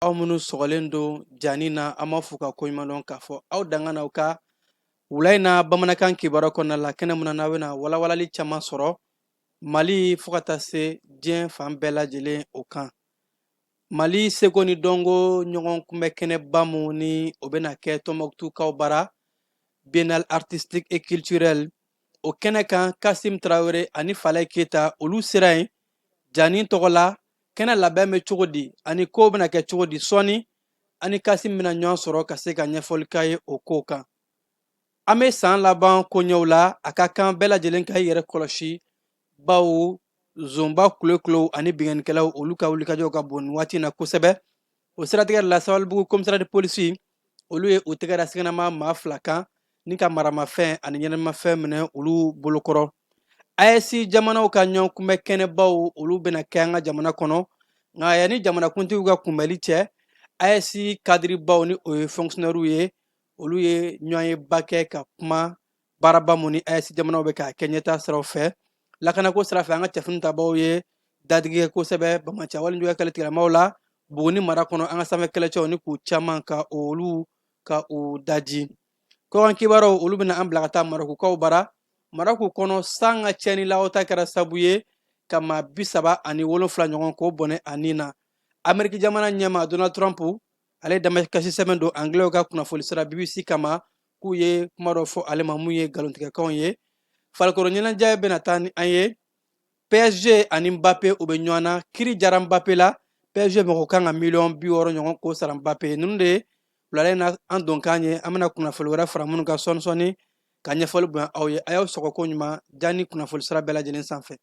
Aw minnu sɔgɔlen don jani na an b'a fɔ ka ko ɲuman dɔn k'a fɔ aw danga na u ka wula in na bamanankan kibaruya kɔnɔna la kɛnɛ mun na n'a bɛna walawalali caman sɔrɔ Mali fo ka taa se diɲɛ fan bɛɛ lajɛlen o kan. Mali seko ni dɔnko ɲɔgɔn kunbɛ kɛnɛba mun ni o bɛna kɛ Tɔnbukutukaw bara Biennale artistique et culturelle o kɛnɛ kan Kasim Tarawele ani Falaye Keyita olu sera yen jani tɔgɔ la kɛnɛ labɛn bɛ cogo di ani kow bɛna kɛ cogo di sɔɔni ani Kasim bɛna ɲɔgɔn sɔrɔ ka se ka ɲɛfɔli k'a ye o kow kan. An bɛ san laban koɲɛw la a ka kan bɛɛ lajɛlen ka i yɛrɛ kɔlɔsi baw zonba kulokulo ani bingannikɛlaw olu ka wulikajɔw ka bon nin waati in na kosɛbɛ. O siratigɛ la Sabalibugu commissariat de police olu ye u tɛgɛ da sɛgɛnnama maa 2 kan ni ka maramafɛn ani ɲɛnamafɛn minɛ olu bolokɔrɔ. AES jamanaw ka ɲɔgɔn kunbɛ kɛnɛbaw olu bɛna kɛ an ka jamana kɔnɔ nka yanni jamanakuntigiw ka kunbɛli cɛ AES kadiribaw ni o ye fonctionnaires ye olu ye ɲɔgɔnyeba kɛ ka kuma baaraba mun ni AES jamanaw bɛ k'a kɛ ɲɛtaa siraw fɛ. Lakanako sira fɛ an ka cɛfini tabaw ye dadigɛ kosɛbɛ Bamaciya waleɲuman kɛlɛ tigilamaw la Buguni mara kɔnɔ an ka sanfɛ kɛlɛcɛw ni k'u caman ka olu ka u daji. Kɔkan kibaruyaw olu bɛna an bila ka taa Marokukaw bara. Maroku kɔnɔ san ka cɛnni lawata kɛra sababu ye ka maa 37 ɲɔgɔn k'o bɔnɛ a nin na. Ameriki jamana ɲɛma Donald Trump ale ye damakasi sɛbɛn don anglais ka kunnafoni sira BBC kama k'u ye kuma dɔ fɔ ale ma mun ye nkalontigɛkanw ye. Farikolo ɲɛnajɛ bɛna taa ni an ye. PSG ani Mbappé u bɛ ɲɔgɔn na kiri jara Mbappé la PSG mɔgɔ kan ka miliyɔn 60 ɲɔgɔn k'o sara Mbappé ninnu de ye wulada in na an donkan ye an bɛna kunnafoni wɛrɛ fara minnu kan sɔɔni ka ɲɛfɔli bonya aw ye a y'aw sɔgɔ ko ɲuman jani kunnafoni sira bɛɛ lajɛlen sanfɛ.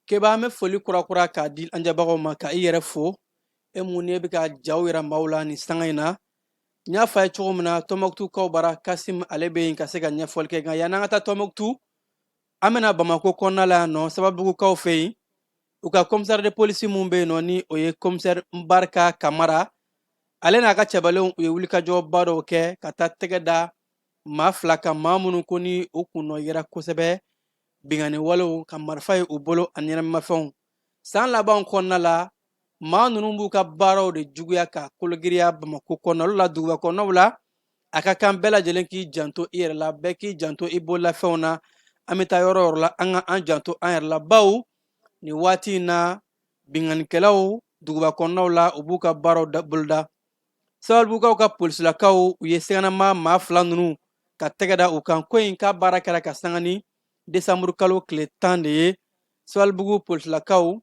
Keba an bɛ foli kurakura k'a di an jabagaw ma ka i yɛrɛ fo e mun ni e bɛ ka jaw yira maaw la nin sanga in na. N y'a fɔ a ye cogo min na Tɔnbukutukaw bara Kasim ale bɛ yen ka se ka ɲɛfɔli kɛ nka yan'an ka taa Tɔnbukutu an bɛna Bamako kɔnɔna la yan nɔ Sabalibugukaw fɛ yen u ka commissaire de police mun bɛ yen nɔ ni o ye commissaire Mbarika Kamara ale n'a ka cɛbalenw u ye wulikajɔba dɔw kɛ ka taa tɛgɛ da maa 2 kan maa minnu ko ni u kunnɔ yera kosɛbɛ bingani walew ka marifa ye u bolo ani ɲɛnamafɛnw. San laban kɔnɔna la maa ninnu b'u ka baaraw de juguya ka kologiriya Bamako kɔnɔnaw la duguba kɔnɔnaw la a ka kan bɛɛ lajɛlen k'i janto i yɛrɛ la bɛɛ k'i janto i bololafɛnw na an bɛ taa yɔrɔ o yɔrɔ la an ka an janto an yɛrɛ la baw nin waati in na binganikɛlaw duguba kɔnɔnaw la u b'u ka baaraw boloda. Sabalibugukaw ka polisilakaw u ye sɛgɛnnama maa 2 ninnu ka tɛgɛ da u kan ko in ka baara kɛra ka sanga ni desanburu kalo tile 10 de ye. Sabalibugu polisilakaw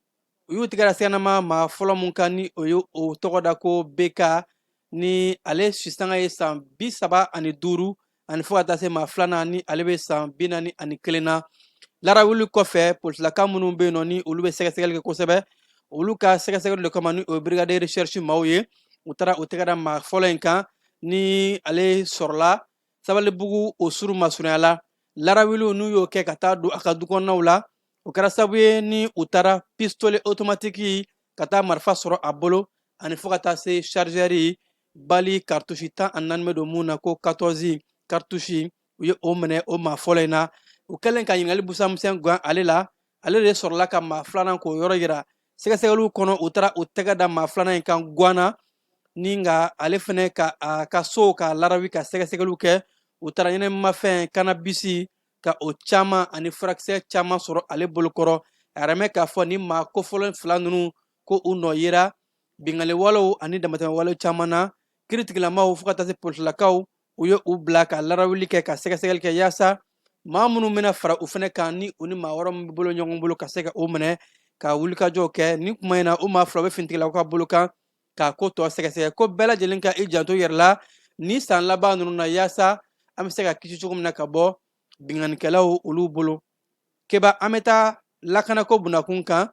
u y'u tɛgɛ da sɛgɛnnama maa fɔlɔ mun kan ni o ye o tɔgɔ da ko BK ni ale sisanga ye san 35 ani fo ka taa se maa 2nan ni ale bɛ san 41 na. Larawuli kɔfɛ polisilaka minnu bɛ yen nɔ ni olu bɛ sɛgɛsɛgɛli kɛ kosɛbɛ olu ka sɛgɛsɛgɛli de kama ni o ye brigade de recherche maaw ye u taara u tɛgɛ da maa fɔlɔ in kan ni ale sɔrɔla Sabalibugu o suru masurunya la. Larawiliw n'u y'o kɛ ka taa don a ka dukɔnɔnaw la o kɛra sababu ye ni u taara pistolet automatique ka taa marifa sɔrɔ a bolo ani fo ka taa se chargeur bali cartouche 14 bɛ don mun na ko 14 cartouche u ye o minɛ o maa fɔlɔ in na. U kɛlen ka ɲininkali busamisɛn gan ale la ale de sɔrɔla ka maa 2nan k'o yɔrɔ yira sɛgɛsɛgɛliw kɔnɔ u taara u tɛgɛ da maa 2nan in kan guana ni nka ale fɛnɛ ka a ka so ka larawi ka sɛgɛsɛgɛliw kɛ u taara ɲɛnɛmafɛn cannabis ka o caman ani furakisɛ caman sɔrɔ ale bolokɔrɔ a yɛrɛmɛ k'a fɔ ni maa kofɔlɔ 2 ninnu ko u nɔ yera bingali walew ani damatɛmɛ walew caman na kiritigilamaw fo ka taa se polisilakaw u ye u bila ka larawili kɛ ka sɛgɛsɛgɛli kɛ yaasa maa minnu bɛna fara u fɛnɛ kan ni u ni maa wɛrɛ min bɛ bolo ɲɔgɔn bolo ka se ka o minɛ ka wulikajɔw kɛ ni kuma in na o maa 2 bɛ finitigilakaw ka bolo kan k'a ko tɔ sɛgɛsɛgɛ ko bɛɛ lajɛlen ka i janto yɛrɛ la ni san laban ninnu na yaasa an bɛ se ka kisi cogo min na ka bɔ binganikɛlaw olu bolo. Keba an bɛ taa lakanako bunakun kan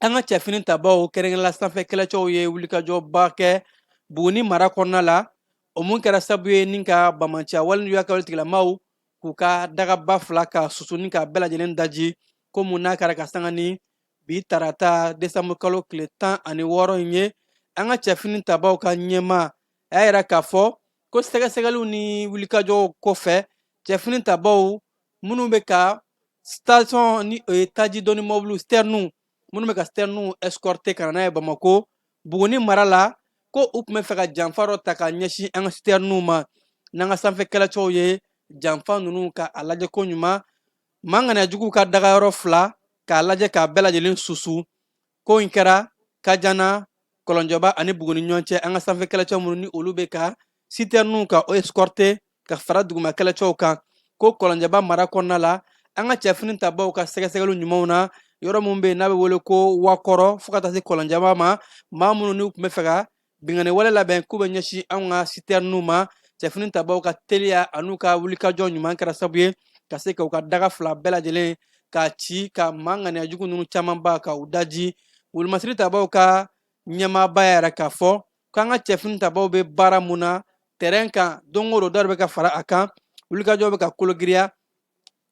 an ka cɛfini tabaw kɛrɛnkɛrɛnla sanfɛ kɛlɛcɛw ye wulikajɔba kɛ Buguni mara kɔnɔna la o mun kɛra sababu ye ni ka Bamaciya waleɲuman kɛlɛ tigilamaw k'u ka dagaba 2 ka susu ni ka bɛɛ lajɛlen daji ko mun n'a kɛra ka sanga ni bi tarata desanburu kalo tile 16 in ye an ka cɛfini tabaw ka ɲɛma a y'a yira k'a fɔ ko sɛgɛsɛgɛliw ni wulikajɔw kɔfɛ cɛfini tabaw minnu bɛ ka station ni o ye taji dɔnni mɔbiliw sternu minnu bɛ ka sternu escorter ka na n'a ye Bamako Buguni mara la ko u tun bɛ fɛ ka janfa dɔ ta ka ɲɛsin an ka sternu ma n'an ka sanfɛ kɛlɛcɛw ye janfa ninnu ka a lajɛ ko ɲuman manganiyajuguw ka dagayɔrɔ 2 k'a lajɛ k'a bɛɛ lajɛlen susu ko in kɛra Kajana Kɔlɔnjɔba ani Buguni ɲɔgɔn cɛ an ka sanfɛ kɛlɛcɛw minnu ni olu bɛ ka citernes ka o escorter ka fara duguma kɛlɛcɛw kan ko Kɔlɔnjɔba mara kɔnɔna la an ka cɛfini tabaw ka sɛgɛsɛgɛliw ɲumanw na yɔrɔ min bɛ yen n'a bɛ wele ko Wakɔrɔ fo ka taa se Kɔlɔnjɔba ma maa minnu n'u tun bɛ fɛ ka bingani wale labɛn k'u bɛ ɲɛsin anw ka citernes ma cɛfini tabaw ka teliya an'u ka wulikajɔ ɲuman kɛra sababu ye ka se k'u ka daga 2 bɛɛ lajɛlen k'a ci ka manganiyajugu ninnu camanba ka u daji wolomasiri tabaw ka ɲɛmaaba yɛrɛ k'a fɔ k'an ka cɛfini tabaw bɛ baara mun na terrain kan don o don dɔ bɛ ka fara a kan wulikajɔw bɛ ka kologiriya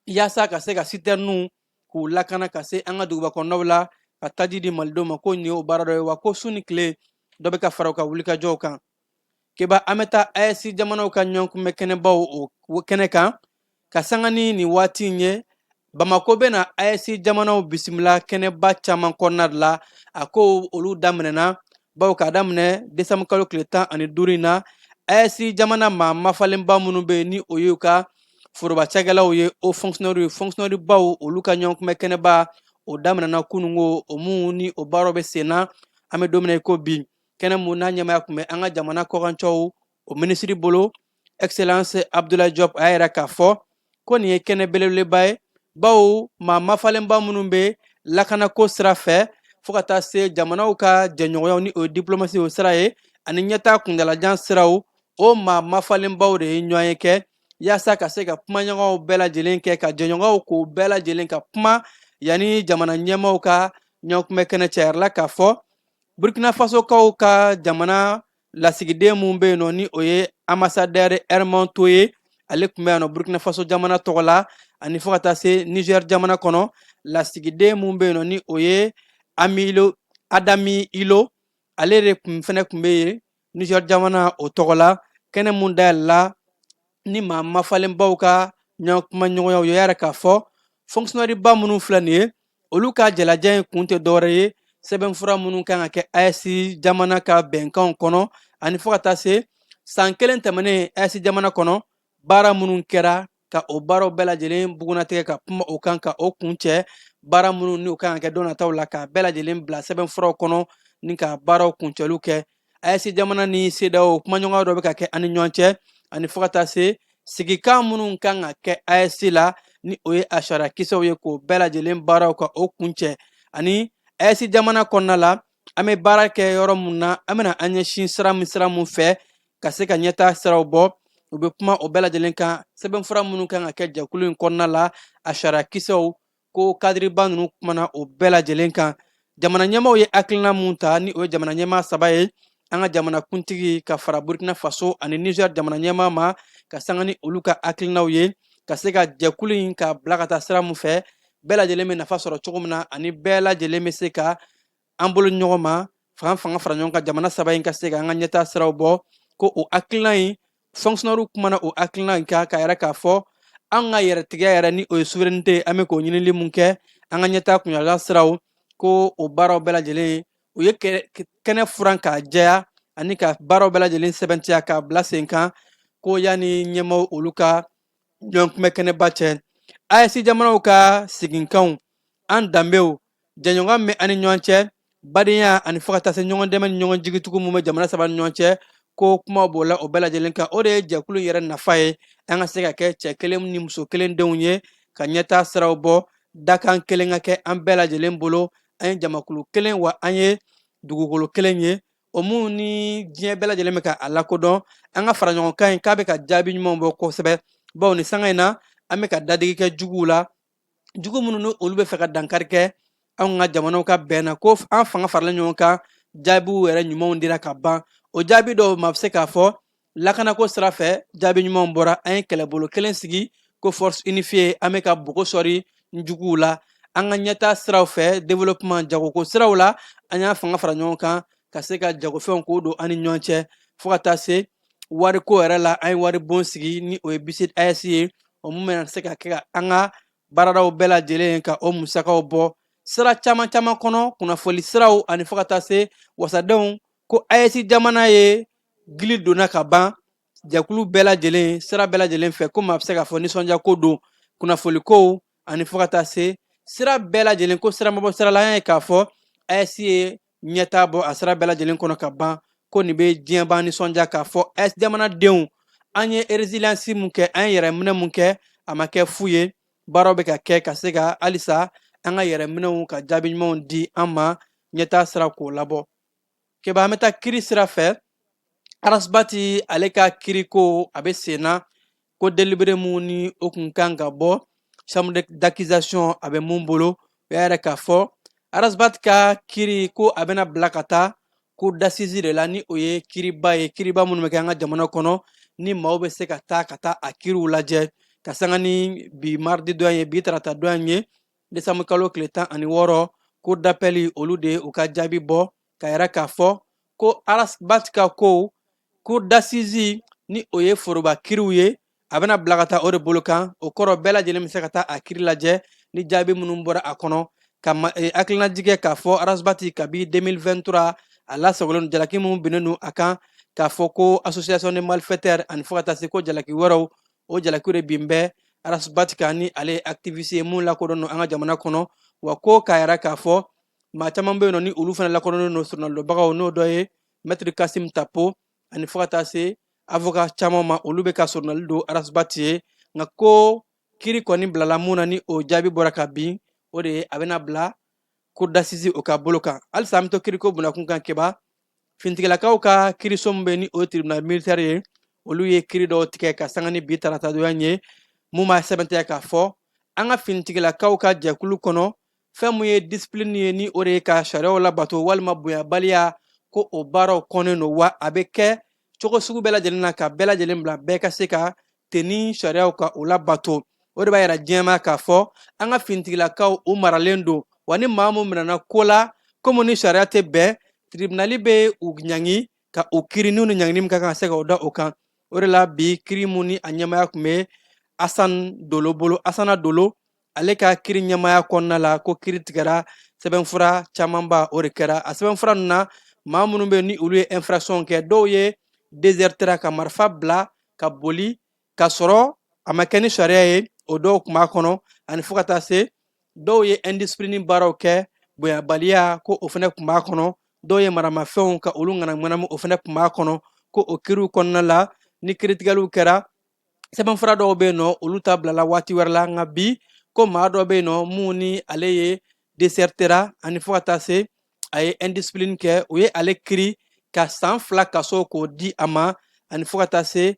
yaasa ka se ka citernes k'u lakana ka se an ka duguba kɔnɔnaw la ka taji di malidenw ma ko nin ye o baara dɔ ye wa ko su ni tile dɔ bɛ ka fara u ka wulikajɔw kan keba an bɛ taa AES jamanaw ka ɲɔgɔn kunbɛn kɛnɛbaw o kɛnɛ kan ka sanga ni nin waati in ye Bamako bɛ na AES jamanaw bisimila kɛnɛba caman kɔnɔna la a ko olu daminɛna bawo k'a daminɛ desanburu kalo tile 15 in na AES jamana maa mafalenba minnu bɛ yen ni o y'u ka foroba cakɛlaw ye o fonctionnaire baw olu ka ɲɔgɔn kunbɛn kɛnɛba o daminɛna kunungo o mun ni o baaraw bɛ sen na an bɛ don min na i ko bi kɛnɛ mun n'a ɲɛmaya tun bɛ an ka jamana kɔkancɛw o minisiri bolo excellence Abdoulaye Diop a y'a yira k'a fɔ ko nin ye kɛnɛ belebeleba ye bawo maa mafalenba minnu bɛ lakanako sira fɛ fo ka taa se jamanaw ka jɛɲɔgɔnyaw ni o ye diplomasi o sira ye ani ɲɛtaa kuntalajan siraw o maa mafalenbaw de ye ɲɔgɔn ye kɛ yaasa ka se ka kumaɲɔgɔnw bɛɛ lajɛlen kɛ ka jɛɲɔgɔnw k'o bɛɛ lajɛlen ka kuma yanni jamana ɲɛmaaw ka ɲɔgɔn kunbɛn kɛnɛ cayara la k'a fɔ Burkina Faso kaw ka jamana lasigiden mun bɛ yen nɔ ni o ye ambassadeur Herman Toye ale tun bɛ yan nɔ Burkina Faso jamana tɔgɔ la ani fo ka taa se Niger jamana kɔnɔ lasigiden mun bɛ yen nɔ ni o ye Adami Ilo ale de fɛnɛ tun bɛ yen Niger jamana o tɔgɔ la kɛnɛ mun dayɛlɛla ni maa mafalenbaw ka ɲɔgɔn kuma ɲɔgɔnyaw ye yɛrɛ k'a fɔ fonctionnaire ba minnu filɛ nin ye olu ka jalajɛ in kun tɛ dɔwɛrɛ ye sɛbɛnfura minnu kan ka kɛ AES jamana ka bɛnkanw kɔnɔ ani fo ka taa se san 1 tɛmɛnen AES jamana kɔnɔ baara minnu kɛra ka o baaraw bɛɛ lajɛlen bugunatigɛ ka kuma o kan ka o kun cɛ baara minnu ni o kan ka kɛ don nataw la k'a bɛɛ lajɛlen bila sɛbɛnfuraw kɔnɔ ni ka baaraw kuncɛliw kɛ AES jamana ni CEDEAO kumaɲɔgɔnya dɔ bɛ ka kɛ ani ɲɔgɔn cɛ ani fo ka taa se sigikan minnu kan ka kɛ AES la ni o ye a sariya kisɛw ye k'o bɛɛ lajɛlen baaraw ka o kuncɛ ani AES jamana kɔnɔna la an bɛ baara kɛ yɔrɔ mun na an bɛna an ɲɛsin sira min fɛ ka se ka ɲɛtaa siraw bɔ u bɛ kuma o bɛɛ lajɛlen kan sɛbɛnfura minnu kan ka kɛ jɛkulu in kɔnɔna la a sariya kisɛw ko kadiriba ninnu kumana o bɛɛ lajɛlen kan jamana ɲɛmaaw ye hakilina mun ta ni o ye jamana ɲɛmaa 3 ye an ka jamana kuntigi ka fara Burkina Faso ani Niger jamana ɲɛmaa ma ka sanga ni olu ka hakilinaw ye ka se ka jɛkulu in ka bila ka taa sira mun fɛ bɛɛ lajɛlen bɛ nafa sɔrɔ cogo min na ani bɛɛ lajɛlen bɛ se ka an bolo ɲɔgɔn ma fanga fara ɲɔgɔn kan jamana 3 in ka se ka an ka ɲɛtaa siraw bɔ ko o hakilina in fonctionnaire kumana o hakilina in kan k'a yɛrɛ k'a fɔ an ka yɛrɛtigɛ yɛrɛ ni o ye souveraineté an bɛ k'o ɲinili mun kɛ an ka ɲɛtaa kunyala siraw ko o baaraw bɛɛ lajɛlen u ye kɛnɛ furan k'a jɛya ani ka baaraw bɛɛ lajɛlen sɛbɛntiya k'a bila sen kan ko yanni ɲɛmaaw olu ka ɲɔgɔn kunbɛn kɛnɛba cɛ AES jamanaw ka siginkanw an danbew jɛɲɔgɔn bɛ ani ɲɔgɔn cɛ badenya ani fo ka taa se ɲɔgɔn dɛmɛ ni ɲɔgɔn jigitugu mun bɛ jamana 3 ni ɲɔgɔn cɛ ko kuma b'o la o bɛɛ lajɛlen kan o de ye jɛkulu yɛrɛ nafa ye an ka se ka kɛ cɛ kelen ni muso kelen denw ye ka ɲɛtaa siraw bɔ dakan kelen ka kɛ an bɛɛ lajɛlen bolo an ye jamakulu kelen wa an ye dugukolo kelen ye o mun ni diɲɛ bɛɛ lajɛlen bɛ ka a lakodɔn an ka fara ɲɔgɔn kan in k'a bɛ ka jaabi ɲumanw bɔ kosɛbɛ bawo ni sanga in na an bɛ ka dadigi kɛ juguw la jugu minnu ni olu bɛ fɛ ka dankari kɛ anw ka jamanaw ka bɛn na ko an fanga farala ɲɔgɔn kan jaabiw yɛrɛ ɲumanw dira ka ban o jaabi dɔw ma bɛ se k'a fɔ lakanako sira fɛ jaabi ɲumanw bɔra an ye kɛlɛbolo kelen sigi ko force unifiée an bɛ ka bogo sɔri juguw la an ka ɲɛtaa siraw fɛ développement jagoko siraw la an y'a fanga fara ɲɔgɔn kan ka se ka jagofɛnw k'o don an ni ɲɔgɔn cɛ fo ka taa se wariko yɛrɛ la an ye wari bon sigi ni o ye BICID AS ye o mun bɛna se ka kɛ ka an ka baaradaw bɛɛ lajɛlen ka o musakaw bɔ sira caman caman kɔnɔ kunnafoni siraw ani fo ka taa se wasadenw ko AS jamana ye gili donna ka ban jɛkulu bɛɛ lajɛlen sira bɛɛ lajɛlen fɛ komi a bɛ se k'a fɔ nisɔndiyako don kunnafoni kow ani fo ka taa se sira bɛɛ lajɛlen ko sira ma bɔ sira la an ye k'a fɔ AS ye ɲɛtaa bɔ a sira bɛɛ lajɛlen kɔnɔ ka ban ko nin bɛ diɲɛ ban nisɔndiya k'a fɔ AS jamanadenw an ye résilience mun kɛ an ye yɛrɛminɛ mun kɛ a ma kɛ fu ye baaraw bɛ ka kɛ ka se ka halisa an ka yɛrɛminɛw ka jaabi ɲumanw di an ma ɲɛtaa sira k'o labɔ keba an bɛ taa kiri sira fɛ arasibati ale ka kiriko a bɛ sen na ko délibéré mun ni o kun kan ka bɔ chambre d'accusation a bɛ mun bolo o y'a yɛrɛ k'a fɔ arasibati ka kiri ko a bɛna bila ka taa cour d'assises de la ni o ye kiriba ye kiriba minnu bɛ kɛ an ka jamana kɔnɔ ni maaw bɛ se ka taa a kiriw lajɛ ka sanga ni bi mardi dɔ ye bi tarata dɔ ye décembre kalo tile 16 cour d'appel olu de u ka jaabi bɔ ka yɛrɛ k'a fɔ ko arasibati ka ko cour d'assises ni o ye foroba kiriw ye a bɛna bila ka taa o de bolo kan o kɔrɔ bɛɛ lajɛlen bɛ se ka taa a kiri lajɛ ni jaabi minnu bɔra a kɔnɔ ka hakilinajigɛ k'a fɔ arasibati kabi 2023 a lasagolen don jalaki minnu binnen don a kan k'a fɔ ko association de malfaiteurs ani fo ka taa se ko jalaki wɛrɛw o jalakiw de bin bɛ arasibati kan ni ale ye activiste ye mun lakodɔn don an ka jamana kɔnɔ wa ko k'a yɛrɛ k'a fɔ maa caman bɛ yen nɔ ni olu fana lakodɔnnen don sɔrɔnalobagaw n'o dɔ ye maître Kasim Tapo ani fo ka taa se avocat caman ma olu bɛ ka sɔrɔnali don arasibati ye nka ko kiri kɔni bilala mun na ni o jaabi bɔra ka bin o de ye a bɛna bila cour d'assises o ka bolo kan halisa an bɛ to kiriko bunakun kan keba fintigilakaw ka kiriso min bɛ ni o ye tribunal militaire ye olu ye kiri dɔw tigɛ ka sanga ni bi tarata donya ye mun b'a sɛbɛntiya k'a fɔ an ka finitigilakaw ka jɛkulu kɔnɔ fɛn mun ye discipline ye ni o de ye ka sariyaw labato walima bonyabaliya ko o baaraw kɔnnen don wa a bɛ kɛ cogo sugu bɛɛ lajɛlen na ka bɛɛ lajɛlen bila bɛɛ ka se ka tenni sariyaw ka o labato o de b'a yira diɲɛma k'a fɔ an ka finitigilakaw u maralen don wa ni maa mun minɛna ko la komi ni sariya tɛ bɛn tribunali bɛ u ɲangi ka o kiri n'u ni ɲangini min ka kan ka se ka o da o kan o de la bi kiri mun ni a ɲɛmaya tun bɛ Asana Dolo ale ka kiri ɲɛmaya kɔnɔna la ko kiri tigɛra sɛbɛnfura camanba o de kɛra a sɛbɛnfura ninnu na maa minnu bɛ ni olu ye infraction kɛ dɔw ye désertera ka marifa bila ka boli ka sɔrɔ a ma kɛ ni sariya ye o dɔw tun b'a kɔnɔ ani fo ka taa se dɔw ye indiscipline baaraw kɛ bonyabaliya ko o fana tun b'a kɔnɔ dɔw ye maramafɛnw ka olu ŋanamu o fana tun b'a kɔnɔ ko o kiriw kɔnɔna la ni kiritigɛliw kɛra sɛbɛnfura dɔw bɛ yen nɔ olu ta bilala waati wɛrɛ la nka bi ko maa dɔ bɛ yen nɔ mun ni ale ye désertera ani fo ka taa se a ye indiscipline kɛ o ye ale kiri ka san 2 kaso k'o di a ma ani fo ka taa se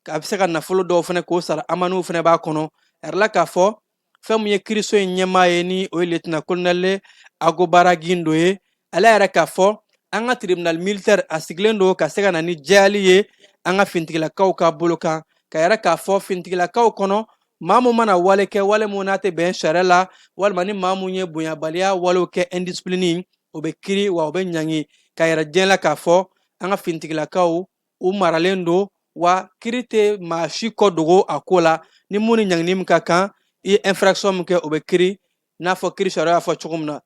a bɛ se ka nafolo dɔw fana k'o sara amaniw fana b'a kɔnɔ a yɛrɛ la k'a fɔ fɛn mun ye kiriso in ɲɛmaa ye ni o ye lieutenant colonel Agobara Gindo ye ale yɛrɛ k'a fɔ an ka tribunal militaire a sigilen don ka se ka na ni jɛyali ye an ka finitigilakaw ka bolo kan ka yɛrɛ k'a fɔ finitigilakaw kɔnɔ maa mun mana wale kɛ wale mun n'a tɛ bɛn sariya la walima ni maa mun ye bonyabaliya walew kɛ indiscipline o bɛ kiri wa o bɛ ɲangi ka yɛrɛ diɲɛ la k'a fɔ an ka finitigilakaw u maralen don wa kiri tɛ maa si kɔ dogo a ko la ni mun ni ɲangini min ka kan i ye infraction min kɛ o bɛ kiri n'a fɔ kiri sariya y'a fɔ cogo min na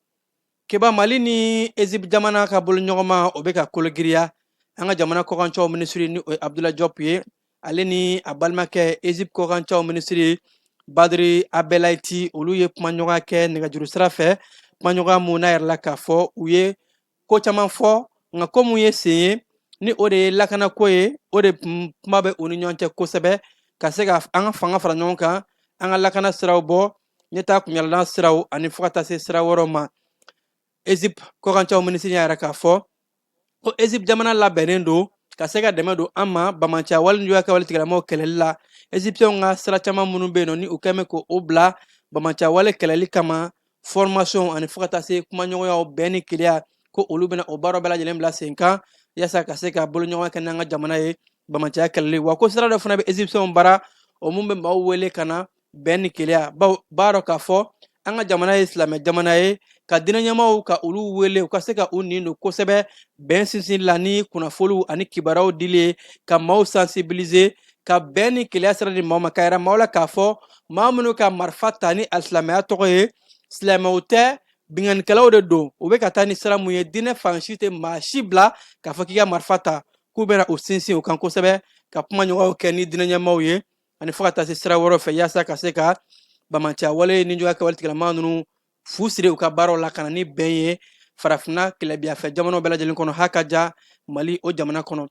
keba mali ni Egypte jamana ka bolo ɲɔgɔnma o bɛ ka kologiriya an ka jamana kɔkancɛw minisiri ni o ye Abdoulaye Diop ye ale ni a balimakɛ Egypte kɔkancɛw minisiri Badri Abdelaiti olu ye kumaɲɔgɔnya kɛ nɛgɛjuru sira fɛ kumaɲɔgɔnya mun n'a yɛrɛ la k'a fɔ u ye ko caman fɔ nka ko mun ye sen ye ni o de ye lakanako ye o de kuma bɛ u ni ɲɔgɔn cɛ kosɛbɛ ka se ka an ka fanga fara ɲɔgɔn kan an ka lakana siraw bɔ ɲɛtaa kunɲalan siraw ani fo ka taa se sira wɛrɛw ma Egypte kɔkancɛw minisiri y'a yɛrɛ k'a fɔ ko Egypte jamana labɛnnen don ka se ka dɛmɛ don an ma bamaciya walijuya kɛwale tigɛlamaw kɛlɛli la Egyptiens ka sira caman minnu bɛ yen nɔ ni u kɛn bɛ k'o bila bamaciya wale kɛlɛli kama formation ani fo ka taa se kumaɲɔgɔnyaw bɛn ni keleya ko olu bɛna o baaraw bɛɛ lajɛlen bila sen kan yaasa ka se ka boloɲɔgɔnya kɛ n'an ka jamana ye bamaciya kɛlɛli wa ko sira dɔ fana bɛ Egyptiens bara o mun bɛ maaw wele ka na bɛn ni keleya bawo b'a dɔn k'a fɔ an ka jamana ye silamɛ jamana ye ka diinɛ ɲɛmaaw ka olu wele u ka se ka u nin don kosɛbɛ bɛn sinsin la ni kunnafoliw ani kibaruyaw dili ye ka maaw sensibiliser ka bɛn ni keleya sira di maaw ma ka yira maaw la k'a fɔ maa minnu ka marifa ta ni alisilamɛya tɔgɔ ye silamɛw tɛ binganikɛlaw de don u bɛ ka taa ni sira mun ye diinɛ fan si tɛ maa si bila k'a fɔ k'i ka marifa ta k'u bɛna u sinsin u kan kosɛbɛ ka kuma ɲɔgɔnw kɛ ni diinɛ ɲɛmaaw ye ani fo ka taa se sira wɛrɛw fɛ yaasa ka se ka bamaciya wale ni juguya kɛwale tigilama ninnu fu siri u ka baaraw la ka na ni bɛn ye farafinna kɛlɛbiyafɛ jamanaw bɛɛ lajɛlen kɔnɔ ha ka ja mali o jamana kɔnɔ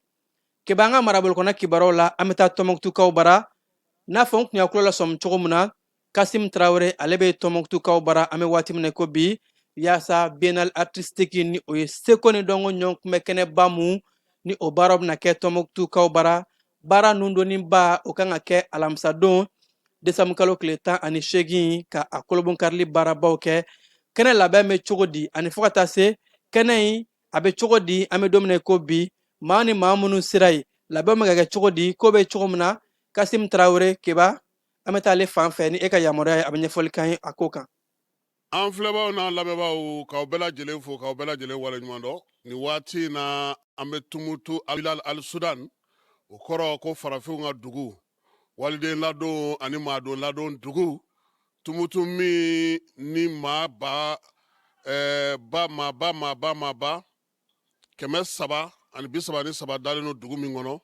kɛba an ka marabolo kɔnɔ kibaruyaw la an bɛ taa tɔnbɔkutukaw bara n'a fɔ n kun y'a tulo lasɔmi cogo min na kasim tarawele ale bɛ tɔnbɔkutukaw bara an bɛ waati min na ko bi yaasa biennale artistique ni o ye seko ni dɔnko ɲɔgɔn kunbɛ kɛnɛba mun ni o baaraw bɛna kɛ tɔnbɔkutukaw bara baara nun dɔnniba o kan ka kɛ alamisadon desanbu kalo tile 18 ka a kolobon karili baarabaw kɛ kɛnɛ labɛn bɛ cogo di ani fo ka taa se kɛnɛ in a bɛ cogo di an bɛ don min na ko bi maa ni maa minnu sera yen labɛn bɛ ka kɛ cogo di ko bɛ cogo min na kasim tarawele keba an bɛ taa ale fan fɛ ni e ka yamaruya ye a bɛ ɲɛfɔli kan ye a ko kan. An filɛbaw n'an lamɛnbaaw k'aw bɛɛ lajɛlen fo k'aw bɛɛ lajɛlen waleɲuman dɔn nin waati in na an bɛ tumutu al sudan o kɔrɔ ko farafinw ka dugu waliden ladon ani maadon ladon dugu tumutu min ni maa ba kɛmɛ 3 ani 33 dalen no dugu min kɔnɔ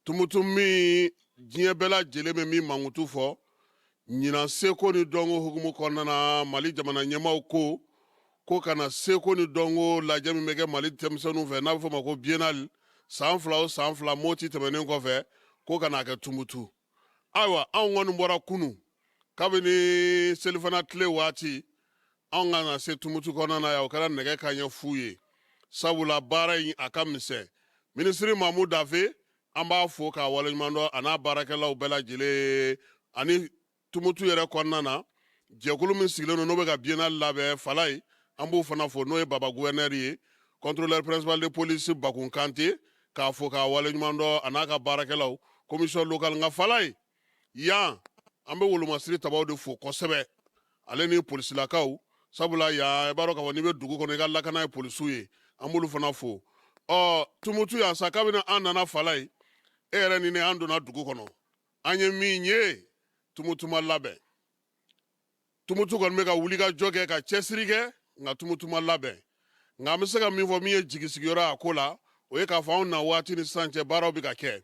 tumutu min diɲɛ bɛɛ lajɛlen bɛ min mankutu fɔ ɲinan seko ni dɔnko hukumu kɔnɔna na mali jamana ɲɛmaw ko kana seko ni dɔnko lajɛ min bɛ kɛ mali denmisɛnninw fɛ n'a bɛ fɔ ma ko biennale san 2 o san 2 moti tɛmɛnen kɔfɛ ko kana kɛ tumutu ayiwa anw kɔni bɔra kunu kabini selifana tile waati anw kana se tumutu kɔnɔna na yan o kɛra nɛgɛ kaɲɛ fu ye sabula baara in a ka misɛn minisiri mamu dafe an b'a fo k'a waleɲuman dɔn a n'a baarakɛlaw bɛɛ lajɛlen ani tumutu yɛrɛ kɔnɔna na jɛkulu min sigilen don n'o bɛ ka biennale labɛn falaye an b'o fana fo n'o ye baba gouverneur ye contrôleur principal de police bakun kante k'a fo k'a waleɲuman dɔn a n'a ka baarakɛlaw commission locale nka falaye yan an bɛ wolomasiri tabaw de fo kosɛbɛ ale ni polisilakaw sabula yan i b'a dɔn k'a fɔ n'i bɛ dugu kɔnɔ i ka lakana ye polisiw ye an b'olu fana fo tumutu yan sa kabini an nana falaye e yɛrɛ ni ne an donna dugu kɔnɔ an ye min ye tumutu ma labɛn tumutu kɔni bɛ ka wuli ka jɔ kɛ ka cɛsiri kɛ nka tumutu ma labɛn nka an bɛ se ka min fɔ min ye jigisigiyɔrɔ a ko la o ye k'a fɔ anw na waati ni sisan cɛ baaraw bɛ ka kɛ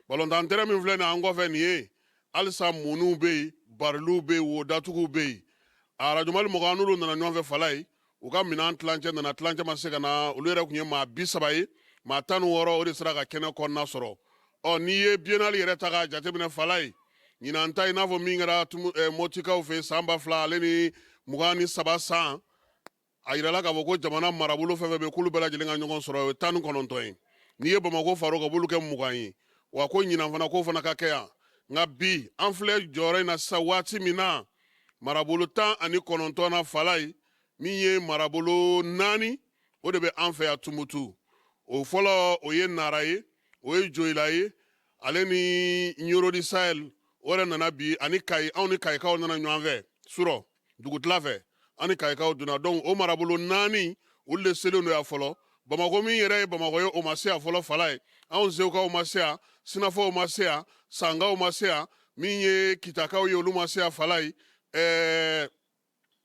balontan tɛrɛ min filɛ nin an kɔfɛ nin ye halisa muniw bɛ yen bariliw bɛ yen wo datuguw bɛ yen arajo mali mɔgɔ an n'olu nana ɲɔgɔn fɛ falaye u ka minɛn tilancɛ nana tilancɛ ma se ka na olu yɛrɛ tun ye maa 30 ye maa 16 o de sera ka kɛnɛ kɔnɔna sɔrɔ n'i ye biennale yɛrɛ ta k'a jateminɛ falaye ɲinan ta i n'a fɔ min kɛra motikaw fɛ san 2000 ale ni 23 san a yirala k'a fɔ ko jamana marabolo fɛn fɛn bɛ k'olu bɛɛ lajɛlen ka ɲɔgɔn sɔrɔ o ye 19 ye n'i ye bamako faro ka b'olu kɛ 20 ye wa ko ɲinan fana k'o fana ka kɛ yan nka bi an filɛ jɔyɔrɔ in na sisan waati min na marabolo 19 na falaye min ye marabolo 4 o de bɛ an fɛ yan tumutu o fɔlɔ o ye nara ye o ye joyila ye ale ni ɲorodi sahel o yɛrɛ nana bi ani kayi anw ni kayikaw nana ɲɔgɔn fɛ surɔ dugutila fɛ an ni kayikaw donna donc o marabolo 4 olu de selen don yan fɔlɔ bamako min yɛrɛ ye bamako ye o ma se yan fɔlɔ falaye anw sewukaw ma se yan sinafɔw ma se yan sangaw ma se yan min ye kitakaw ye olu ma se yan falaye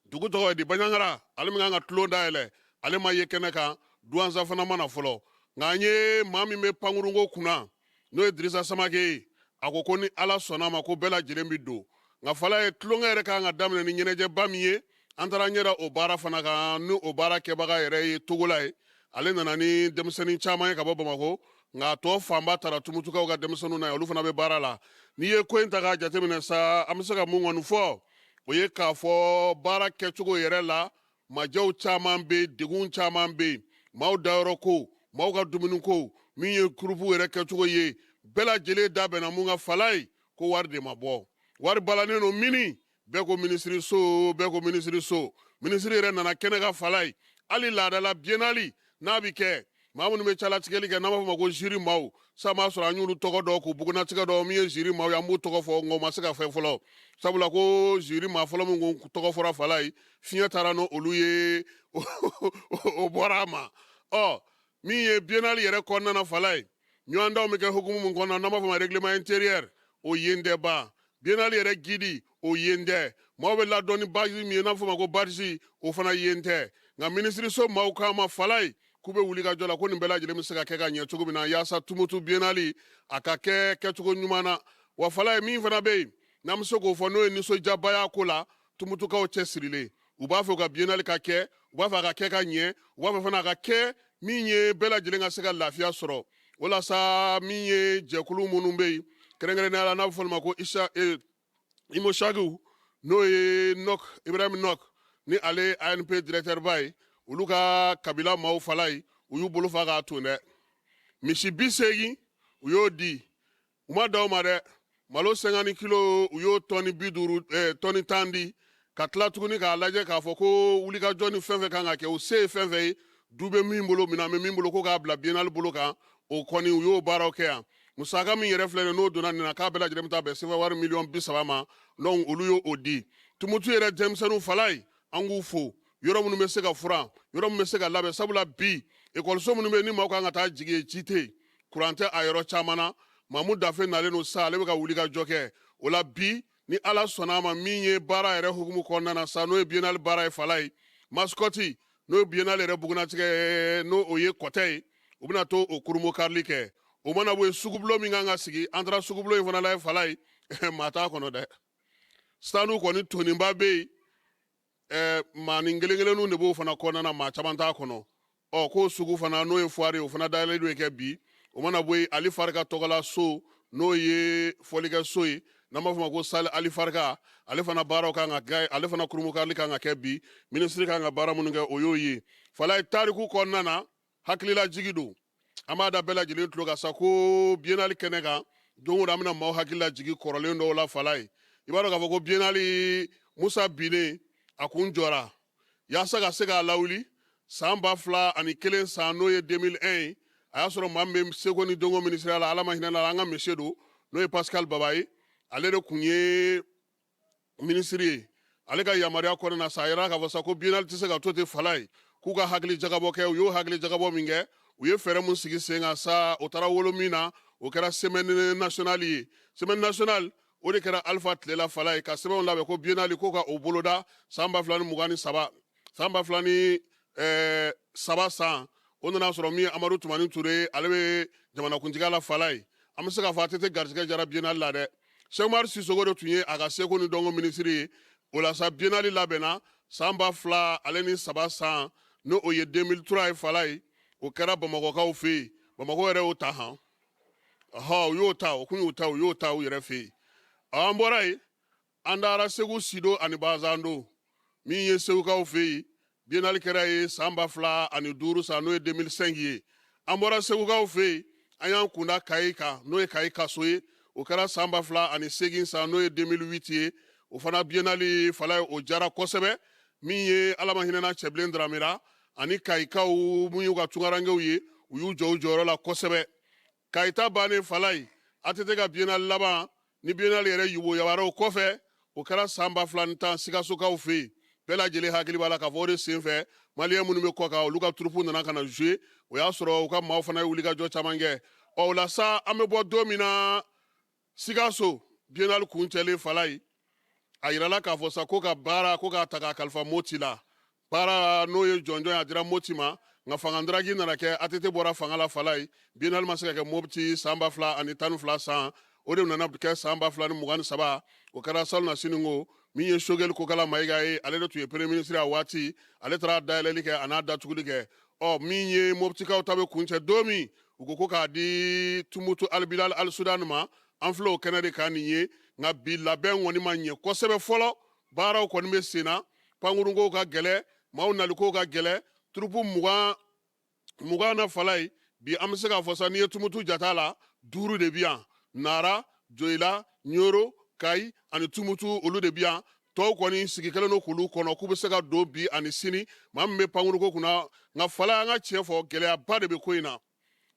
dugu tɔgɔ ye di baɲangara ale min kan ka tulon dayɛlɛ ale ma ye kɛnɛ kan duwanza fana ma na fɔlɔ nka an ye maa min bɛ pankurunko kunna n'o ye dirisa samake ye a ko ni ala sɔnna ma ko bɛɛ lajɛlen bɛ don nka falaye tulonkɛ yɛrɛ kan ka daminɛ ni ɲɛnajɛba min ye an taara ɲɛda o baara fana kan ni o baara kɛbaga yɛrɛ ye togola ye ale nana ni denmisɛnnin caman ye ka bɔ bamako nka a tɔ fanba taara tumutukaw ka denmisɛnninw na ye olu fana bɛ baara la n'i ye ko in ta k'a jateminɛ sa an bɛ se ka mun kɔni fɔ o ye k'a fɔ baara kɛcogo yɛrɛ la majɛw caman bɛ yen degun caman bɛ yen maaw dayɔrɔ ko maaw ka dumuni ko min ye kurupu yɛrɛ kɛcogo ye bɛɛ lajɛlen da bɛnna mun ka falaye ko wari de ma bɔ wari balannen don mini bɛɛ ko minisiri so bɛɛ ko minisiri so minisiri yɛrɛ nana kɛnɛ ka falaye hali laadala biennale n'a bɛ kɛ maa minnu bɛ calatigɛli kɛ n'an b'a fɔ ma ko jiri maaw sa m'a sɔrɔ an y'olu tɔgɔ dɔn k'u bugunnatigɛ dɔn min ye jiri maaw ye an b'u tɔgɔ fɔ nka u ma se ka fɛn fɔlɔ sabula ko jiri maa fɔlɔ min ko tɔgɔ fɔra fala ye fiɲɛ taara n'olu ye o bɔra a ma min ye biennale yɛrɛ kɔnɔna na fala ye ɲɔgɔndanw bɛ kɛ hukumu min kɔnɔna n'an b'a fɔ ma règlement intérieur o yen tɛ ban biennale yɛrɛ gidi o yen tɛ maaw bɛ ladɔn ni basi min ye n'a fɔ ma ko basi o fana yen tɛ nka minisiriso maaw k'a ma fala ye k'u bɛ wuli ka jɔ la ko nin bɛɛ lajɛlen bɛ se ka kɛ ka ɲɛ cogo min na yaasa tumutu biennale a ka kɛ kɛcogo ɲuman na wa fala ye min fana bɛ yen n'an bɛ se k'o fɔ n'o ye nisɔndiyabaya ko la tumutukaw cɛsirilen u b'a fɛ u ka biennale ka kɛ u b'a fɛ a ka kɛ ka ɲɛ u b'a fɛ fana a ka kɛ min ye bɛɛ lajɛlen ka se ka lafiya sɔrɔ walasa min ye jɛkulu minnu bɛ yen kɛrɛnkɛrɛnnenya la n'a bɛ fɔ olu ma ko Imo Shagu n'o ye Ibrahim Nok ni ale ANP directeur ba ye olu ka kabila maaw fala ye u y'u bolo fa k'a ton dɛ misi 80 u y'o di u ma da o ma dɛ malo 50 kilo u y'o tɔni 50 tɔni 10 di ka tila tuguni k'a lajɛ k'a fɔ ko wulikajɔ ni fɛn fɛn kan ka kɛ o se ye fɛn fɛn ye du bɛ min bolo minɛn bɛ min bolo ko k'a bila biennale bolo kan o kɔni u y'o baaraw kɛ yan musaka min yɛrɛ filɛ nin n'o donna nin na k'a bɛɛ lajɛlen bɛ taa bɛn sefa wari miliyɔn 30 ma donc olu y'o di tumutu yɛrɛ denmisɛnninw fala ye an k'u fo yɔrɔ minnu bɛ se ka furan yɔrɔ minnu bɛ se ka labɛn sabula bi ekɔliso minnu bɛ yen ni maaw kan ka taa jigi yen ji tɛ yen kuran tɛ a yɔrɔ caman na mamu dafe nalen don sa ale bɛ ka wuli ka jɔ kɛ o la bi ni ala sɔnna a ma min ye baara yɛrɛ hukumu kɔnɔna na sa n'o ye biennale baara ye fala ye masikɔti n'o ye biennale yɛrɛ bugunnatigɛ n'o o ye kɔtɛ ye u bɛna to o kurumo karili kɛ o mana bɔ yen sugubulon min kan ka sigi an taara sugubulon in fana la ye fala ye maa t'a kɔnɔ dɛ stanu kɔni toninba bɛ yen maa ni kelen-kelenninw de b'o fana kɔnɔna na maa caman t'a kɔnɔ k'o sugu fana n'o ye fuwari ye o fana dayɛlɛlen do kɛ bi o mana bɔ yen ali farika tɔgɔla so n'o ye fɔlikɛ so ye n'an b'a fɔ ma ko sali ali farika ale fana baaraw kan ka kɛ ale fana kurumukarili kan ka kɛ bi minisiri kan ka baara minnu kɛ o y'o ye fala ye tariku kɔnɔna na hakililajigi don an b'a da bɛɛ lajɛlen tulo kan sa ko biennale kɛnɛ kan don o don an bɛna maaw hakililajigi kɔrɔlen dɔw la fala ye i b'a dɔn k'a fɔ ko biennale musa binnen a kun jɔra yaasa ka se k'a lawuli san 2001 san n'o ye 2001 ye a y'a sɔrɔ maa min bɛ seko ni dɔnko minisiriya la ala ma hinɛ la an ka monsieur don n'o ye Pascal Baba ye ale de kun ye minisiri ye ale ka yamaruya kɔnɔna na sa a yɛrɛ k'a fɔ sa ko biennale tɛ se ka to ten fala ye k'u ka hakili jagabɔ kɛ u y'o hakili jagabɔ min kɛ u ye fɛɛrɛ mun sigi sen kan sa o taara wolo min na o kɛra semaine nationale ye semaine nationale o de kɛra alifa tilela fala ye ka sɛbɛnw labɛn ko biennale ko ka o boloda san 2023 san 2023 san o nana sɔrɔ min ye Amadu Tumani Ture ale bɛ jamanakuntigiya la fala ye an bɛ se k'a fɔ a tɛ garijɛgɛ jara biennale la dɛ Cheikh Umar Sisoko de tun ye a ka seko ni dɔnko minisiri ye o la sa biennale labɛnna san 2000 ale ni 3 san n'o o ye 2003 ye fala ye o kɛra bamakɔkaw fɛ yen bamakɔ yɛrɛ y'o ta han u y'o ta o kun y'o ta u y'o ta u yɛrɛ fɛ yen an bɔra yen an taara Segu Sido ani Bazando min ye segukaw fɛ yen biennale kɛra ye san 2005 san n'o ye 2005 ye an bɔra segukaw fɛ yen an y'an kunda Kayi kan n'o ye Kayi kaso ye o kɛra san 2008 san n'o ye 2008 ye o fana biennale fala ye o jara kosɛbɛ min ye ala ma hinɛna Cɛbilen Daramera ani Kayikaw mun y'u ka tunkarankew ye u y'u jɔ u jɔyɔrɔ la kosɛbɛ Kayita bannen fala ye ATT ka biennale laban ni biennale yɛrɛ yugoyabaraw kɔfɛ o kɛra san 2010 Sikasokaw fɛ yen bɛɛ lajɛlen hakili b'a la k'a fɔ o de senfɛ maliyɛn minnu bɛ kɔ kan olu ka turupu nana ka na jouer o y'a sɔrɔ u ka maaw fana ye wulikajɔ caman kɛ o la sa an bɛ bɔ don min na Sikaso biennale kuncɛlen fala ye a yirala k'a fɔ sa ko ka baara ko k'a ta k'a kalifa Moti la baara n'o ye jɔnjɔn ye a dira Moti ma nka fangadaraki nana kɛ ATT bɔra fanga la fala ye biennale ma se ka kɛ Mopti san 2012 san o de nana kɛ san 2023 o kɛra Salona Siningo min ye Sogɛli Kokala Mayiga ye ale de tun ye premier ministre a waati ale taara dayɛlɛli kɛ a n'a datuguli kɛ min ye Moptikaw ta bɛ kuncɛ don min u ko k'a di Tumutu Al-Bilal Al-Sudan ma an filɛ o kɛnɛ de kan nin ye nka bi labɛn kɔni ma ɲɛ kosɛbɛ fɔlɔ baaraw kɔni bɛ sen na pankurunkow ka gɛlɛ maaw nalikow ka gɛlɛ turupu 20 na fala ye bi an bɛ se k'a fɔ sa n'i ye Tumutu jata la 5 de bi yan Nara Joyila Nyoro Kayi ani Tumutu olu de bi yan tɔw kɔni sigi kelen no k'olu kɔnɔ k'u bɛ se ka don bi ani sini maa min bɛ pankuruko kunna nka fala an ka tiɲɛ fɔ gɛlɛyaba de bɛ ko in na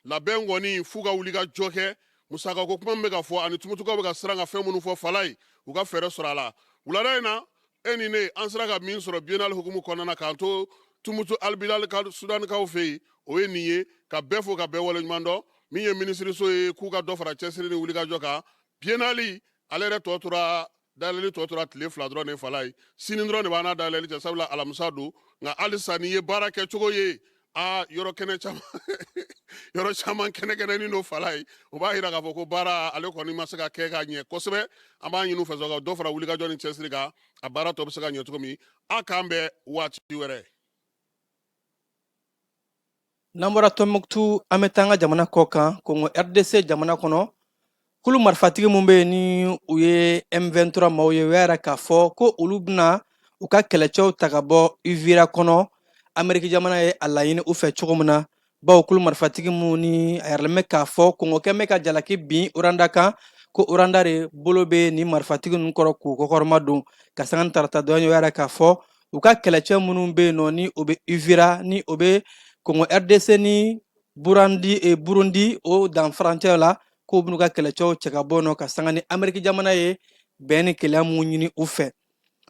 labɛn kɔni f'u ka wuli ka jɔ kɛ musakako kuma min bɛ ka fɔ ani tumutukaw bɛ ka siran ka fɛn minnu fɔ fala ye u ka fɛɛrɛ sɔrɔ a la wulada in na e ni ne an sera ka min sɔrɔ biennale hukumu kɔnɔna na k'an to tumutu albilal sudanikaw fɛ yen o ye nin ye ka bɛɛ fo ka bɛɛ waleɲuman dɔn min ye minisiriso ye k'u ka dɔ fara cɛsiri ni wulikajɔ kan biennale ale yɛrɛ tɔ tora dayɛlɛli tɔ tora tile 2 dɔrɔn de fala ye sini dɔrɔn de b'an na dayɛlɛli cɛ sabula alamisa don nka halisa n'i ye baara kɛ cogo ye yɔrɔ kɛnɛ caman yɔrɔ caman kɛnɛkɛnɛnin do fala ye o b'a yira k'a fɔ ko baara ale kɔni ma se ka kɛ ka ɲɛ kosɛbɛ an b'a ɲini u fɛ ka dɔ fara wulikajɔ ni cɛsiri kan a baara tɔ bɛ se ka ɲɛ cogo min a k'an bɛn waati wɛrɛ. n'an bɔra Tɔnbukutu an bɛ taa an ka jamana kɔ kan Kongo RDC jamana kɔnɔ kulu marifatigi mun bɛ yen ni u ye M23 maaw ye u y'a yira k'a fɔ ko olu bɛna u ka kɛlɛcɛw ta ka bɔ Uvira kɔnɔ Ameriki jamana ye a laɲini u fɛ cogo min na bawo kulu marifatigi mun ni a yɛrɛlen bɛ k'a fɔ kɔngɔkɛ bɛ ka jalaki bin Uranda kan ko Uranda de bolo bɛ nin marifatigi ninnu kɔrɔ k'u kɔkɔrɔma don ka sanga ni tarata dɔ ye u y'a yira k'a fɔ u ka kɛlɛcɛ minnu bɛ yen nɔ ni o bɛ Uvira ni o bɛ Kongo RDC ni Burundi o danfarancɛ la k'u b'u ka kɛlɛcɛw cɛ ka bɔ nɔ ka sanga ni Ameriki jamana ye bɛn ni kɛlɛya mun ɲini u fɛ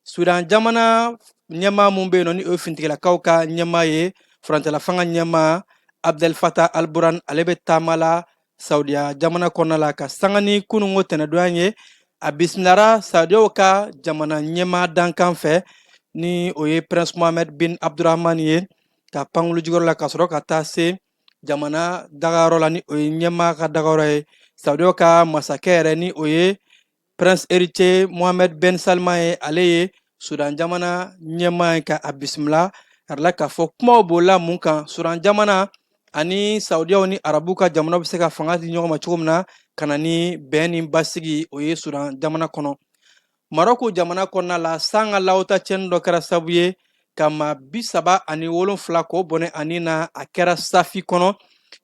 Sudan jamana ɲɛmaa mun bɛ yen nɔ ni o ye finitigilakaw ka ɲɛmaa ye furancɛla fanga ɲɛmaa Abdel Fattah al-Burhan ale bɛ taama la Saudiya jamana kɔnɔna la ka sanga ni kununko tɛnɛndonya ye a bisimilara Saudiyaw ka jamana ɲɛmaa dankan fɛ ni o ye Prince Mohammed bin Abdurrahman ye ka pankulu jukɔrɔ la ka sɔrɔ ka taa se jamana dagayɔrɔ la ni o ye ɲɛmaa ka dagayɔrɔ ye Saudiyaw ka masakɛ yɛrɛ ni o ye Prince héritier Mohammed Ben Salman ye ale ye Sudan jamana ɲɛmaa ye ka a bisimila arala k'a fɔ kumaw b'o la mun kan Sudan jamana ani Saudiyaw ni arabu ka jamana bɛ se ka fanga di ɲɔgɔn ma cogo min na ka na ni bɛn ni basigi o ye Sudan jamana kɔnɔ Marɔku jamana kɔnɔna la san ka lawta cɛnni dɔ kɛra sababu ye ka maa 37 k'o bɔnɛ ani na a kɛra Safi kɔnɔ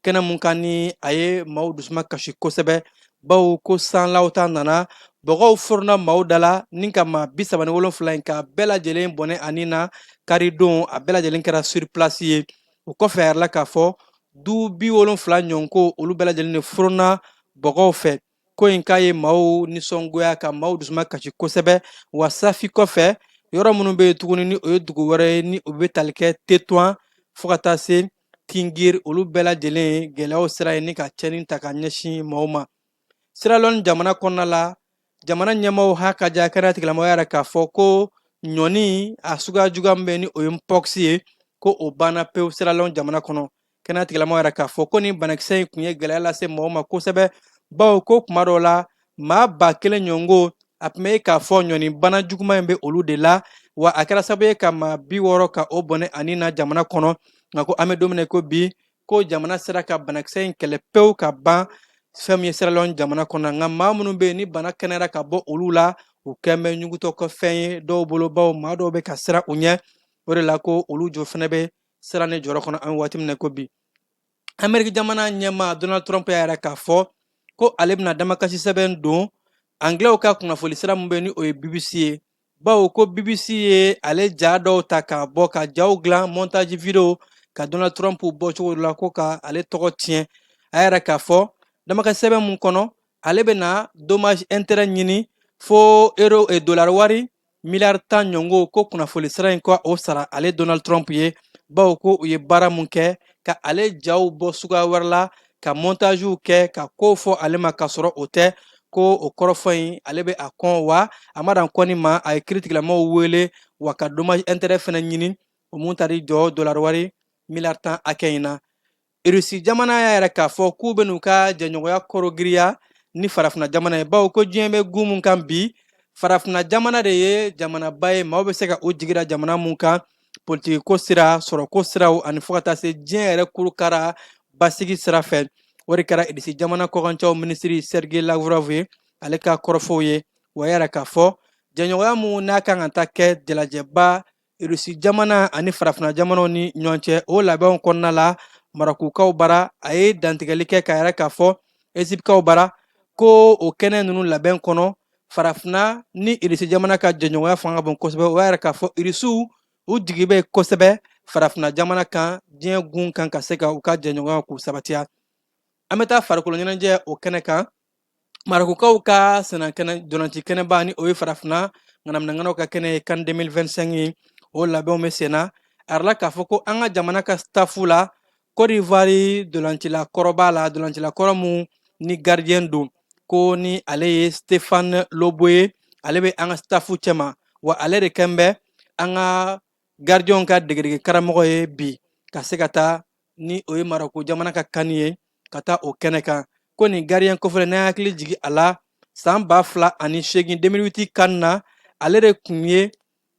kɛnɛ mun kan ni a ye maaw dusuma kasi kosɛbɛ bawo ko san lawta nana bɔgɔw forona maaw da la ni ka maa 37 in ka bɛɛ lajɛlen bɔnɛ ani na karidon a bɛɛ lajɛlen kɛra sur place ye o kɔfɛ a yɛrɛ la k'a fɔ du 70 ɲɔgɔn ko olu bɛɛ lajɛlen de forona bɔgɔw fɛ ko in k'a ye maaw nisɔngoya ka maaw dusuma kasi kosɛbɛ wa Safi kɔfɛ yɔrɔ minnu bɛ yen tuguni ni o ye dugu wɛrɛ ye ni o bɛ tali kɛ Tetuan fo ka taa se Tingir olu bɛɛ lajɛlen ye gɛlɛyaw sira ye ni ka cɛnni ta ka ɲɛsin maaw ma Sierra Leone jamana kɔnɔna la jamana ɲɛmaaw ha ka ja kɛnɛya tigilamɔgɔ yɛrɛ k'a fɔ ko ɲɔni a suguya juguya min bɛ ni o ye mpox ye ko o banna pewu Sierra Leone jamana kɔnɔ kɛnɛya tigilamɔgɔ yɛrɛ k'a fɔ ko nin banakisɛ in tun ye gɛlɛya lase maaw ma kosɛbɛ bawo ko tuma dɔw la maa 1000 ɲɔngo a tun bɛ k'a fɔ ɲɔni bana juguman in bɛ olu de la wa a kɛra sababu ye ka maa 60 ka o bɔnɛ ani na jamana kɔnɔ nka ko an bɛ don min na ko bi ko jamana sera ka banakisɛ in kɛlɛ pewu ka ban fɛn min ye Sierra Leone jamana kɔnɔ nka maa minnu bɛ yen ni bana kɛnɛyara ka bɔ olu la u kɛn bɛ ɲugutɔ kɔ fɛn ye dɔw bolo bawo maa dɔw bɛ ka siran u ɲɛ o de la ko olu jɔ fana bɛ siran ne jɔyɔrɔ kɔnɔ an bɛ waati min na ko bi Ameriki jamana ɲɛmaa Donald Trump y'a yɛrɛ k'a fɔ ko ale bɛna damakasi sɛbɛn don Anglɛw ka kunnafoni sira min bɛ ni o ye BBC ye bawo ko BBC ye ale ja dɔw ta k'a bɔ ka jaw dilan montage video ka Donald Trump bɔ cogo dɔ la ko ka ale tɔgɔ tiɲɛ a y'a yɛrɛ k'a fɔ damakasi sɛbɛn mun kɔnɔ ale bɛna dommage intérêt ɲini fo dollar wari miliyari 10 ɲɔngo ko kunnafoni sira in ka o sara ale Donald Trump ye bawo ko u ye baara mun kɛ ka ale jaw bɔ suguya wɛrɛ la ka montagew kɛ ka kow fɔ ale ma k'a sɔrɔ o tɛ ko o kɔrɔfɔ in ale bɛ a kɔn wa a ma dan kɔni ma a ye kiiritigilamaw wele wa ka dommage intérêt fana ɲini o mun tari jɔ dollar wari miliyari 10 hakɛ in na Rusi jamana y'a yɛrɛ k'a fɔ k'u bɛ n'u ka jɛɲɔgɔnya kɔrɔ giriya ni farafina jamana ye bawo ko diɲɛ bɛ gun mun kan bi farafina jamana de ye jamanaba ye maaw bɛ se ka o jigira jamana mun kan politiki ko sira sɔrɔko siraw ani fo ka taa se diɲɛ yɛrɛ kurukara basigi sira fɛ o de kɛra Rusi jamana kɔkancɛw minisiri Sergei Lavrov ye ale ka kɔrɔfɔw ye wa yɛrɛ k'a fɔ jɛɲɔgɔnya mun n'a kan ka taa kɛ jalajɛba Rusi jamana ani farafina jamanaw ni ɲɔgɔn cɛ o labɛnw kɔnɔna la Marakukaw bara a ye dantigɛli kɛ k'a yɛrɛ k'a fɔ Ezipikaw bara ko o kɛnɛ ninnu labɛn kɔnɔ farafina ni irisi jamana ka jɛɲɔgɔnya fanga bon kosɛbɛ o yɛrɛ k'a fɔ irisiw u jigi bɛ kosɛbɛ farafina jamana kan diɲɛ gun kan ka se ka u ka jɛɲɔgɔnya k'u sabatiya an bɛ taa farikolo ɲɛnajɛ o kɛnɛ kan Marakukaw ka sɛnɛkɛnɛ dolanci kɛnɛba ni o ye farafina ŋanaminɛŋanaw ka kɛnɛ ye kan 2025 ye o labɛnw bɛ sen na a yirala k'a fɔ ko an ka jamana ka stafu la Côte d'Ivoire dolancila kɔrɔ b'a la dolancila kɔrɔ mun ni gardien don ko ni ale ye Stéphane Loboye ale bɛ an ka stafu cɛma wa ale de kɛn bɛ an ka gardien ka degedege karamɔgɔ ye bi ka se ka taa ni o ye Maraku jamana ka kani ye ka taa o kɛnɛ kan ko nin gardien kofɔlen n'an hakili jigi a la san 2008 2008 kan na ale de tun ye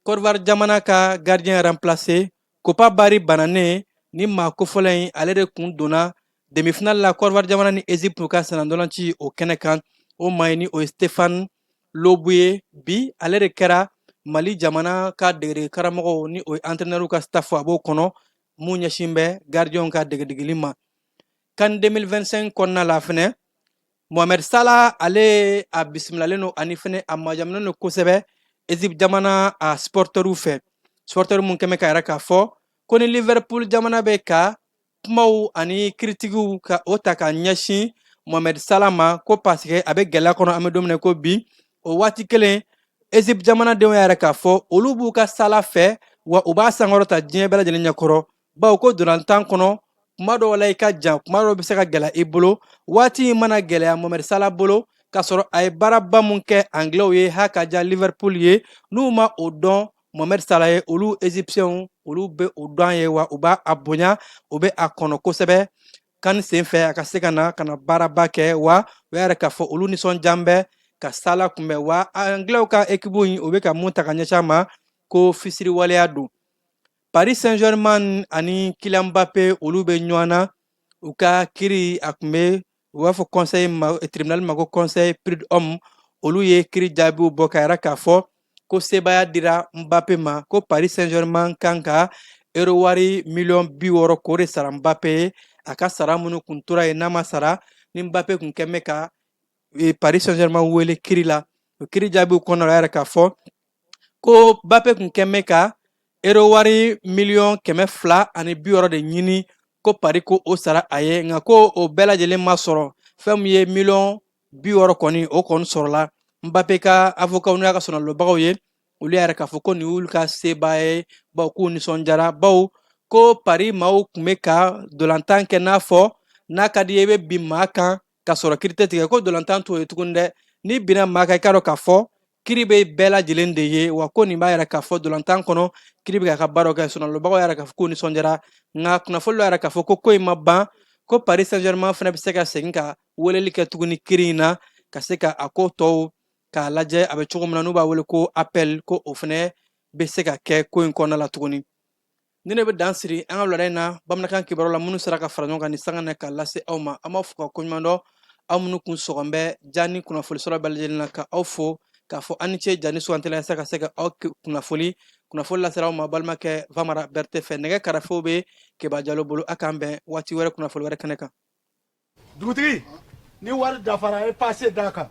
Côte d'Ivoire jamana ka gardien remplacé Kopa Bari Banané ni maa kofɔlen ale de kun donna demi-finale la Côte d'Ivoire jamana ni Égypte ka sɛnɛndolanci o kɛnɛ kan o maa ye ni o ye Stéphane Lobuye bi ale de kɛra Mali jamana ka degedege karamɔgɔw ni o ye entraîneur ka staff a b'o kɔnɔ mun ɲɛsin bɛ gardien ka degedegeli ma kan 2025 kɔnɔna la fɛnɛ Mohamed Salah ale a bisimilalen no ani fɛnɛ a majaminen no kosɛbɛ Egypte jamana a supporteriw fɛ supporter mun kɛmɛ ka yɛrɛ k'a fɔ ko ni Liverpool jamana bɛ ka kumaw ani kiritigiw ka o ta ka ɲɛsin Mohamed Salah ma ko parce que a bɛ gɛlɛya kɔnɔ an bɛ don min na ko bi o waati kelen Egypte jamanadenw y'a yɛrɛ k'a fɔ olu b'u ka Salah fɛ wa u b'a sankɔrɔta diɲɛ bɛɛ lajɛlen ɲɛkɔrɔ bawo ko dolantan kɔnɔ kuma dɔw la i ka jan kuma dɔw bɛ se ka gɛlɛya i bolo waati in mana gɛlɛya Mohamed Salah bolo k'a sɔrɔ a ye baaraba mun kɛ anglais ye ha ka diya Liverpool ye n'u ma o dɔn Mohamed Salah ye olu égyptiens olu bɛ o dɔn ye wa u b'a a bonya u bɛ a kɔnɔ kosɛbɛ kan sen fɛ a ka se ka na baaraba kɛ wa o y'a yɛrɛ k'a fɔ olu nisɔndiya bɛ ka Salah kunbɛn wa anglais ka équipe in u bɛ ka mun ta ka ɲɛsin a ma ko fisiri waleya don Paris Saint-Germain ani Kylian Mbappé olu bɛ ɲɔgɔn na u ka kiri a tun bɛ u b'a fɔ conseil tribunal ma ko conseil prud'homme olu ye kiri jaabiw bɔ ka yira k'a fɔ ko sebaya dira Mbappé ma ko Paris Saint-Germain kan ka euro wari miliyɔn 60 k'o de sara Mbappé ye a ka sara minnu kun tora yen n'a ma sara ni Mbappé kun kɛn bɛ ka Paris Saint-Germain wele kiri la o kiri jaabiw kɔnɔna la a yɛrɛ k'a fɔ ko Mbappé kun kɛn bɛ ka euro wari miliyɔn 260 de ɲini ko Paris ko o sara a ye nka ko o bɛɛ lajɛlen ma sɔrɔ fɛn min ye miliyɔn 60 kɔni o kɔni sɔrɔla Mbappé ka avocat n'u y'a ka sɔnalobagaw ye olu y'a yɛrɛ k'a fɔ ko nin y'olu ka sebaya ye bawo k'u nisɔndiyara bawo ko Paris maaw tun bɛ ka dolantan kɛ n'a fɔ n'a ka di ye i bɛ bin maa kan ka sɔrɔ kiri tɛ tigɛ ko dolantan t'o ye tuguni dɛ n'i binna maa kan i k'a dɔn k'a fɔ kiri bɛ bɛɛ lajɛlen de ye wa ko nin b'a yɛrɛ k'a fɔ dolantan kɔnɔ kiri bɛ k'a ka baaraw kɛ sɔnalobagaw y'a yɛrɛ k'a fɔ k'u nisɔndiyara nka kunnafoni dɔ y'a yɛrɛ k'a fɔ ko in ma ban ko Paris Saint-Germain fana bɛ se ka segin ka weleli kɛ tuguni kiri in na ka se ka a ko tɔw k'a lajɛ a bɛ cogo min na n'u b'a wele ko appel ko o fana bɛ se ka kɛ ko in kɔnɔna la tuguni ni ne bɛ dan siri an ka wulada in na bamanankan kibaruw la minnu sera ka fara ɲɔgɔn kan ni sanga na k'a lase aw ma an b'a fɔ ka koɲuman dɔn aw minnu kun sɔgɔn bɛ ja ni kunnafoni sɔrɔ bɛɛ lajɛlen na ka aw fo k'a fɔ an ni ce ja ni sugantila yasa ka se ka aw kunnafoni lasera aw ma balimakɛ Famara Berete fɛ nɛgɛ karafew bɛ Keba Jalo bolo a k'an bɛn waati wɛrɛ kunnafoni wɛrɛ kɛnɛ kan dugutigi ni wari dafara a ye paase d'a kan